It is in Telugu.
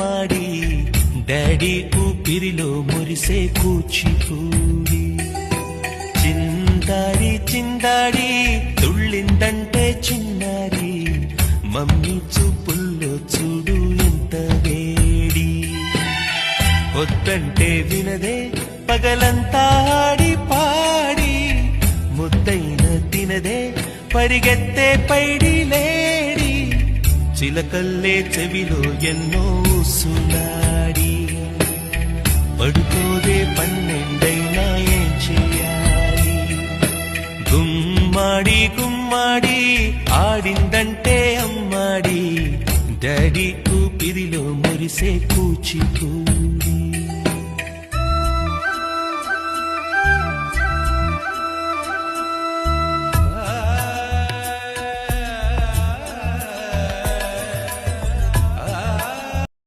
అమ్మాడి డాడీ ఊపిరిలో మురిసే కూచిపూడి చిందాడి చిందాడి తుళ్ళిందంటే చిన్నారి మమ్మీ చూపుల్లో చూడు ఎంత వేడి వద్దంటే వినదే పగలంతా ఆడి పాడి ముద్దైన తినదే పరిగెత్తే పైడి లేడి చిలకల్లే చెవిలో ఎన్నో సులాడి పడుకోదే పన్నెండైనా ఏం చెయ్యాలి గుమ్మాడి గుమ్మాడి ఆడిందంటే అమ్మాడి డాడీ ఊపిరిలో మురిసే కూచిపూడి